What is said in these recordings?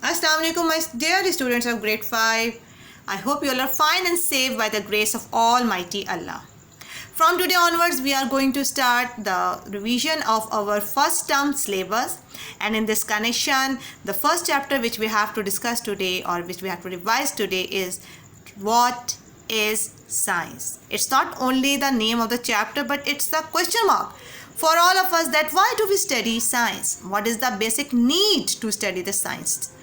Assalamu alaikum, my dear students of grade 5. I hope you all are fine and safe by the grace of Almighty Allah. From today onwards, we are going to start the revision of our first term syllabus, and in this connection, the first chapter which we have to discuss today or which we have to revise today is what is science. It's not only the name of the chapter, but it's the question mark for all of us that why do we study science? What is the basic need to study the science?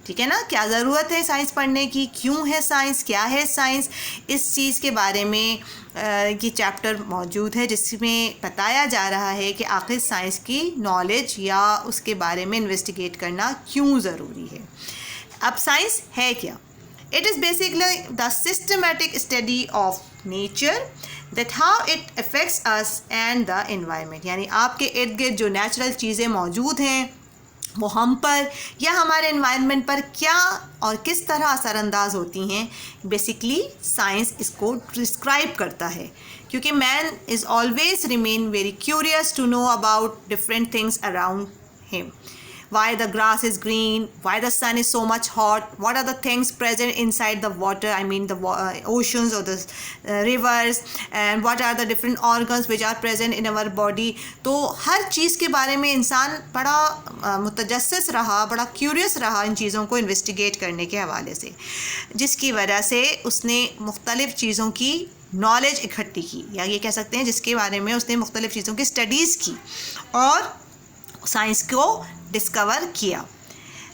ठीक है ना, क्या ज़रूरत है science पढ़ने की, क्यों है साइंस, क्या है साइंस, इस चीज़ के बारे में ये चैप्टर मौजूद है जिसमें बताया जा रहा है कि आखिर साइंस की नॉलेज या उसके बारे में इन्वेस्टिगेट करना क्यों ज़रूरी है। अब साइंस है क्या? It is basically the systematic study of nature that how it affects us and the environment, यानी आपके इर्द गिर्द जो नेचुरल चीज़ें मौजूद हैं वो हम पर या हमारे एनवायरनमेंट पर क्या और किस तरह असरअंदाज होती हैं। बेसिकली साइंस इसको डिस्क्राइब करता है, क्योंकि man is always remain very curious to know about different things around him. Why the grass is green, why the sun is so much hot, what are the things present inside the water, I mean the oceans or the rivers, and what are the different organs which are present in our body. तो हर चीज़ के बारे में इंसान बड़ा मुतजस्सिस रहा, बड़ा curious रहा इन चीज़ों को इन्वेस्टिगेट करने के हवाले से, जिसकी वजह से उसने मुख्तलिफ़ चीज़ों की नॉलेज इकट्ठी की, या ये कह सकते हैं जिसके बारे में उसने मुख्तलिफ़ चीज़ों की स्टडीज़ की और साइंस को डिस्कवर किया।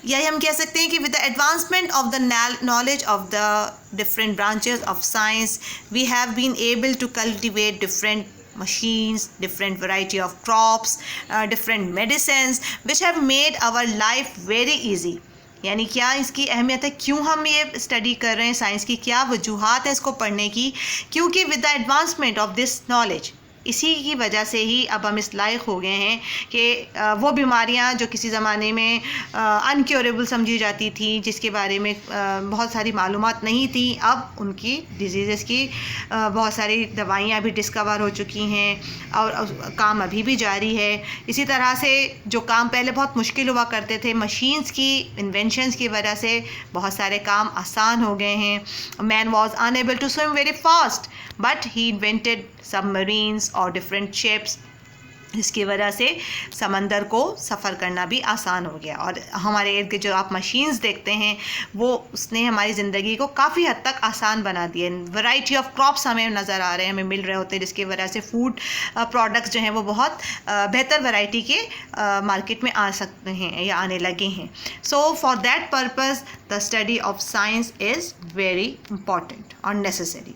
यही हम कह सकते हैं कि with the advancement of the knowledge of the different branches of science we have been able to cultivate different machines, different variety of crops, different medicines which have made our life very easy. यानी क्या इसकी अहमियत है, क्यों हम ये study कर रहे हैं साइंस की, क्या वजूहात है इसको पढ़ने की, क्योंकि with the advancement of this knowledge इसी की वजह से ही अब हम इस लायक हो गए हैं कि वो बीमारियां जो किसी ज़माने में अनक्योरेबल समझी जाती थी, जिसके बारे में बहुत सारी मालूमात नहीं थी, अब उनकी डिजीज़ की बहुत सारी दवाइयां भी डिस्कवर हो चुकी हैं और काम अभी भी जारी है। इसी तरह से जो काम पहले बहुत मुश्किल हुआ करते थे, मशीन्स की इन्वेंशंस की वजह से बहुत सारे काम आसान हो गए हैं। Man was unable to swim very fast but he invented submarines और डिफरेंट शिप्स, जिसकी वजह से समंदर को सफ़र करना भी आसान हो गया। और हमारे इर्द गिर्द जो आप मशीन्स देखते हैं वो उसने हमारी ज़िंदगी को काफ़ी हद तक आसान बना दिया। वैरायटी ऑफ क्रॉप्स हमें नज़र आ रहे हैं, हमें मिल रहे होते हैं, जिसकी वजह से फूड प्रोडक्ट्स जो हैं वो बहुत बेहतर वैरायटी के मार्केट में आ सकते हैं या आने लगे हैं। So for that purpose the study of science is very important और नेसेसरी।